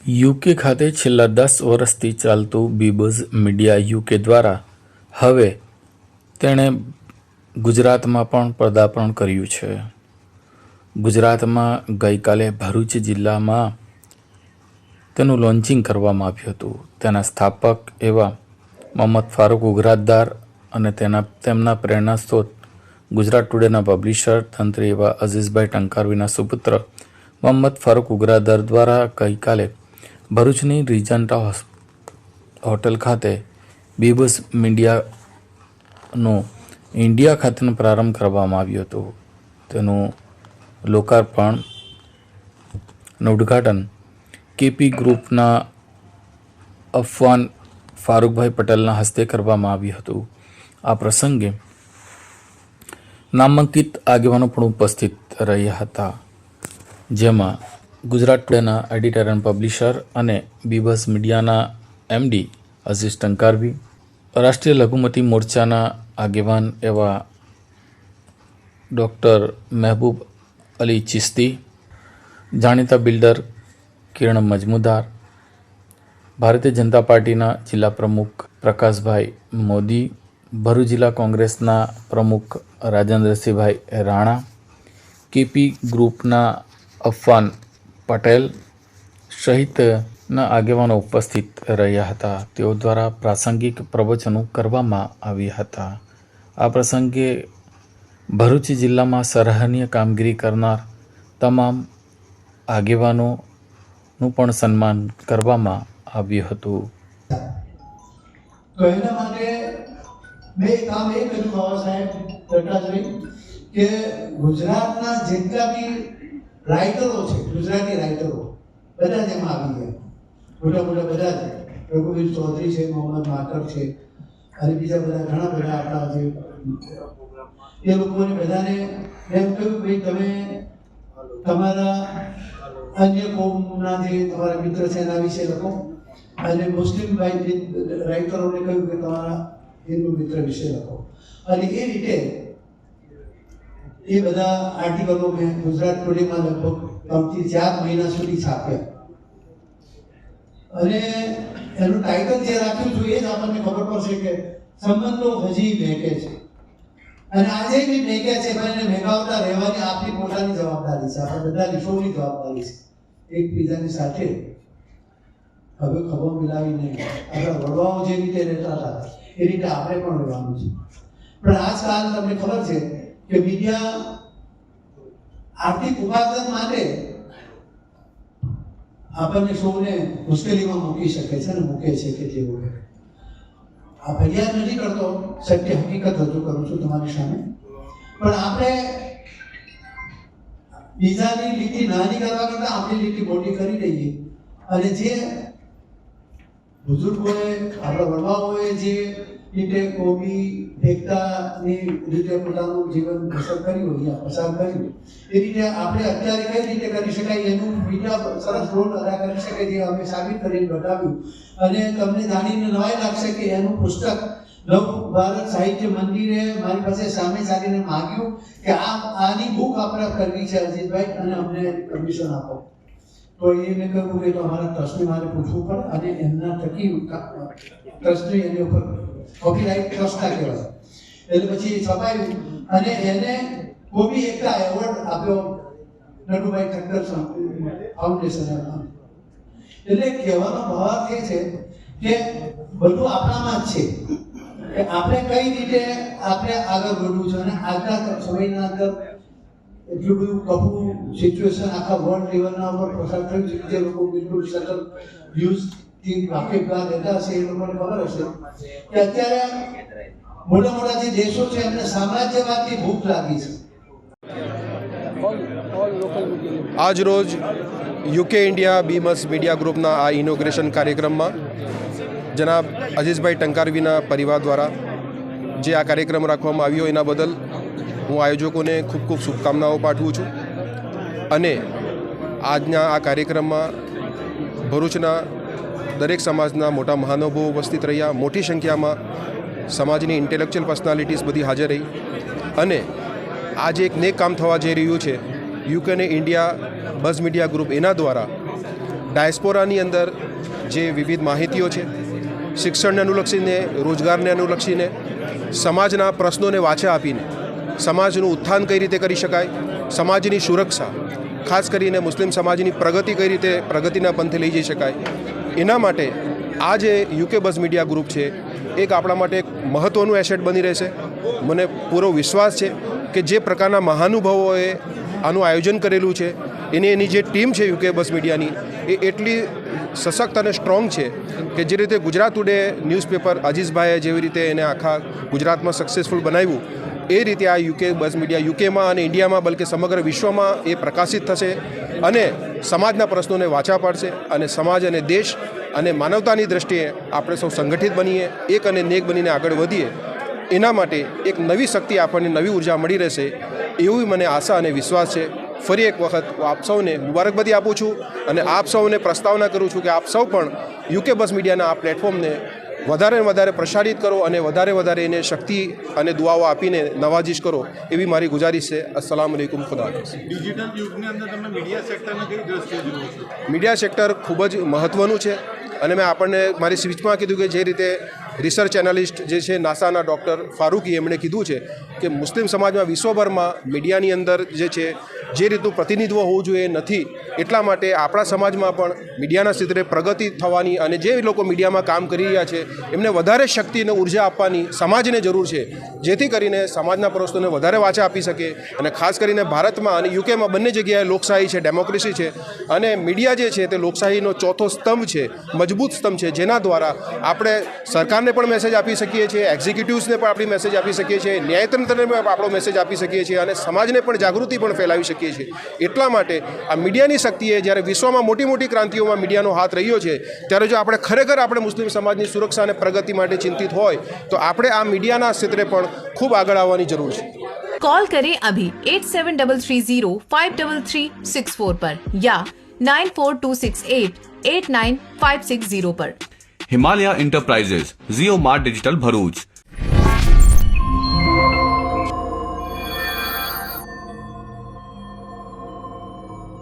UK ખાતે છેલ્લા 10 વર્ષથી ચાલતું બીબઝ મીડિયા યુકે દ્વારા હવે તેણે ગુજરાતમાં પણ પદાર્પણ કર્યું છે. ગુજરાતમાં ગઈકાલે ભરૂચ જિલ્લામાં તેનું લોન્ચિંગ કરવામાં આવ્યું હતું. તેના સ્થાપક એવા મોહમ્મદ ફારૂક ઉઘરાતદાર અને તેમના પ્રેરણા સ્ત્રોત ગુજરાત ટુડેના પબ્લિશર તંત્રી એવા અઝીઝભાઈ ટંકારવીના સુપુત્ર મોહમ્મદ ફારૂક ઉઘરાતદાર દ્વારા ગઈકાલે ભરૂચની રીજન્ટ હોટેલ ખાતે બીબઝ મીડિયાનો ઇન્ડિયા ખાતેનો પ્રારંભ કરવામાં આવ્યો હતો. તેનું લોકાર્પણ અને ઉદ્ઘાટન કેપી ગ્રુપના અફવાન ફારૂકભાઈ પટેલના હસ્તે કરવામાં આવ્યું હતું. આ પ્રસંગે નામાંકિત આગેવાનો પણ ઉપસ્થિત રહ્યા હતા, જેમાં ગુજરાત ટુડેના એડિટર એન્ડ પબ્લિશર અને બીબઝ મીડિયાના એમડી અઝીઝ ટંકારવી, રાષ્ટ્રીય લઘુમતી મોરચાના આગેવાન એવા ડૉક્ટર મહેબૂબ અલી ચિસ્તી, જાણીતા બિલ્ડર કિરણ મજમુદાર, ભારતીય જનતા પાર્ટીના જિલ્લા પ્રમુખ પ્રકાશભાઈ મોદી, ભરૂચ જિલ્લા કોંગ્રેસના પ્રમુખ રાજેન્દ્રસિંહભાઈ રાણા, કેપી ગ્રુપના અફવાન પટેલ સહિતના આગેવાનો ઉપસ્થિત રહ્યા હતા. તેઓ દ્વારા પ્રાસંગિક પ્રવચનો કરવામાં આવ્યા હતા. આ પ્રસંગે ભરૂચ જિલ્લામાં સરાહનીય કામગીરી કરનાર તમામ આગેવાનોનું પણ સન્માન કરવામાં આવ્યું હતું. તો એના માટે મેં કામ એ કર્યું બાબા સાહેબ પ્રકાશભાઈ કે ગુજરાતના જેટલા બી રાઇટરો છે, ગુજરાતી રાઇટરો બધા જ એમાં આવી ગયા. મોટા મોટા બધા જ રઘુવીર ચૌધરી છે, મોહમ્મદ માકર છે અને બીજા બધા ઘણા બધા આપણા જે એ લોકોને બધાને એમ કહ્યું ભાઈ તમે તમારા અન્ય કોમના જે તમારા મિત્ર છે એના વિશે લખો, અને મુસ્લિમ ભાઈ રાઇટરોને કહ્યું કે તમારા હિન્દુ મિત્ર વિશે લખો. અને એ રીતે એ બધા આર્ટિકલો મેં ગુજરાત ટુડેમાં લગભગ 3 થી 4 મહિના સુધી છાપ્યા. અને એનું ટાઇટલ જે રાખ્યું છું એ જ આપણને ખબર પડશે કે સંબંધો હજી મેકે છે, અને આજે બી મેક્યા છે, પણ એને મેકાવતા રહેવાની આપણી પોતાની જવાબદારી છે, આપણે બધા સૌની જવાબદારી છે. એકબીજાની સાથે હવે ખબર મિલાવીને આપણા વડવાઓ જે રીતે રહેતા હતા એ રીતે આપણે પણ રહેવાનું છે. પણ આજકાલ તમને ખબર છે કે મીડિયા આર્થિક ઉપાર્જન માટે આપણને સૌને મુશ્કેલીમાં મૂકી શકે છે અને મૂકે છે કે તેઓ આ ફરિયાદ નથી કરતો, સત્ય હકીકત રજૂ કરું છું તમારી સામે. પણ આપણે બીજાની લીટી નાની કરવા કરતા આપણી લીટી મોટી કરી દઈએ, અને જે બુઝુર્ગોએ આપણા વડવાઓએ જે રીતે કોમી એકતાની રીતે પોતાનું જીવન પસાર કર્યું એ રીતે આપણે અત્યારે કઈ રીતે કરી શકાય એનું મીડિયા સરસ રોલ અદા કરી શકે, જે અમે સાબિત કરીને બતાવ્યું. અને તમને જાણીને નવાઈ લાગશે કે એનું પુસ્તક નવ ભારત સાહિત્ય મંદિરે મારી પાસે સામે ચાલીને માંગ્યું કે આની બુક આપણે કરવી છે અજીતભાઈ, અને અમને પરમિશન આપો. તો એ મેં કહ્યું કે અમારા ટ્રસ્ટને મારે પૂછવું પડે, અને એમના થકી ટ્રસ્ટની એની ઉપર કોપીરાઇટ ટ્રસ્ટના કહેવાય. એટલે પછી છપાયું અને એને કોમી એકતા એવોર્ડ આપ્યો નટુભાઈ ઠક્કર ફાઉન્ડેશને. એટલે કહેવાનો ભાવ એ છે કે બધું આપણામાં જ છે કે આપણે કઈ રીતે આપણે આગળ વધવું છે. અને આજના સમયના અંદર એટલું બધું કપું સિચ્યુએશન આખા વર્લ્ડ લેવલના ઉપર પસાર થયું છે, જે લોકો બિલકુલ સટલ વ્યૂઝથી વાકેફદાર રહેતા હશે એ લોકોને ખબર હશે કે અત્યારે મોટા મોટા જે દેશો છે એમને સામ્રાજ્યવાદની ભૂખ લાગી છે. આજ રોજ યુકે ઇન્ડિયા બીબઝ મીડિયા ગ્રુપના આ ઇનોગ્રેશન કાર્યક્રમમાં જનાબ અઝીઝભાઈ ટંકારવીના પરિવાર દ્વારા જે આ કાર્યક્રમ રાખવામાં આવ્યો એના બદલ હું આયોજકોને ખૂબ ખૂબ શુભકામનાઓ પાઠવું છું. અને આજના આ કાર્યક્રમમાં ભરૂચના દરેક સમાજના મોટા મહાનુભાવો ઉપસ્થિત રહ્યા, મોટી સંખ્યામાં સમાજની ઇન્ટેલેક્ચ્યુઅલ પર્સનાલિટીઝ બધી હાજર રહી. અને આજે એક નેક કામ થવા જઈ રહ્યું છે. યુકે અને ઇન્ડિયા બઝ મીડિયા ગ્રુપ એના દ્વારા ડાયસ્પોરાની અંદર જે વિવિધ માહિતીઓ છે, શિક્ષણને અનુલક્ષીને, રોજગારને અનુલક્ષીને, સમાજના પ્રશ્નોને વાચા આપીને સમાજનું ઉત્થાન કઈ રીતે કરી શકાય, સમાજની સુરક્ષા, ખાસ કરીને મુસ્લિમ સમાજની પ્રગતિ કઈ રીતે પ્રગતિના પંથે લઈ જઈ શકાય, એના માટે આ જે યુકે બઝ મીડિયા ગ્રુપ છે એક આપણા માટે એક મહત્ત્વનું એસેટ બની રહેશે. મને પૂરો વિશ્વાસ છે કે જે પ્રકારના મહાનુભાવોએ આનું આયોજન કરેલું છે, એની જે ટીમ છે યુકે બઝ મીડિયાની એ એટલી સશક્ત અને સ્ટ્રોંગ છે કે જે રીતે ગુજરાત ટુડે ન્યૂઝપેપર અજીઝભાઈએ જેવી રીતે એને આખા ગુજરાતમાં સક્સેસફુલ બનાવ્યું, એ રીતે આ યુકે બઝ મીડિયા યુકેમાં અને ઇન્ડિયામાં બલકે સમગ્ર વિશ્વમાં એ પ્રકાશિત થશે અને સમાજના પ્રશ્નોને વાચા પાડશે અને સમાજ અને દેશ અને માનવતાની દ્રષ્ટિએ આપણે સૌ સંગઠિત બનીએ, એક અને નેક બનીને આગળ વધીએ. એના માટે એક નવી શક્તિ આપણને નવી ઉર્જા મળી રહેશે એવી મને આશા અને વિશ્વાસ છે. ફરી એક વખત હું આપ સૌને મુબારકબાદી આપું છું અને આપ સૌને પ્રસ્તાવના કરું છું કે આપ સૌ પણ યુકે બઝ મીડિયાના આ પ્લેટફોર્મને વધારે ને વધારે પ્રસારિત કરો અને વધારે એને શક્તિ અને દુઆઓ આપીને નવાજીશ કરો એવી મારી ગુજારિશ છે. અસ્સલામ વાલેકુમ, ખુદા હાફિઝ. ડિજિટલ યુગની અંદર તમે મીડિયા સેક્ટરને કઈ દ્રષ્ટિએ જુઓ છો? મીડિયા સેક્ટર ખૂબ જ મહત્ત્વનું છે અને મેં આપણને મારી સ્પીચમાં કીધું કે જે રીતે રિસર્ચ એનાલિસ્ટ જે છે નાસાના ડૉક્ટર ફારૂકી એમણે કીધું છે કે મુસ્લિમ સમાજમાં વિશ્વભરમાં મીડિયાની અંદર જે છે જે રીતનું પ્રતિનિધિત્વ હોવું જોઈએ નથી, એટલા માટે આપણા સમાજમાં પણ મીડિયાના ક્ષેત્રે પ્રગતિ થવાની અને જે લોકો મીડિયામાં કામ કરી રહ્યા છે એમને વધારે શક્તિ અને ઉર્જા આપવાની સમાજને જરૂર છે, જેથી કરીને સમાજના પ્રશ્નોને વધારે વાચા આપી શકે. અને ખાસ કરીને ભારતમાં અને યુકેમાં બંને જગ્યાએ લોકશાહી છે, ડેમોક્રેસી છે અને મીડિયા જે છે તે લોકશાહીનો ચોથો સ્તંભ છે, મજબૂત સ્તંભ છે, જેના દ્વારા આપણે સરકારને પણ મેસેજ આપી શકીએ છીએ, એક્ઝિક્યુટિવ્સને પણ આપણી મેસેજ આપી શકીએ છીએ, ન્યાયતંત્રને પણ આપણો મેસેજ આપી શકીએ છીએ અને સમાજને પણ જાગૃતિ પણ ફેલાવી શકીએ છીએ. એટલા માટે આ મીડિયાની શક્તિએ જ્યારે વિશ્વમાં મોટી મોટી ક્રાંતિઓમાં મીડિયાનો હાથ રહ્યો છે, ત્યારે જો આપણે ખરેખર આપણે મુસ્લિમ સમાજની સુરક્ષા અને પ્રગતિ માટે ચિંતિત હોય તો આપણે આ મીડિયાના ક્ષેત્રે પણ ખૂબ આગળ આવવાની જરૂર છે. कॉल करें अभी 8733053364 पर या 9426889560 पर. हिमालय इंटरप्राइजेज, जियो मार्ट डिजिटल भरूच,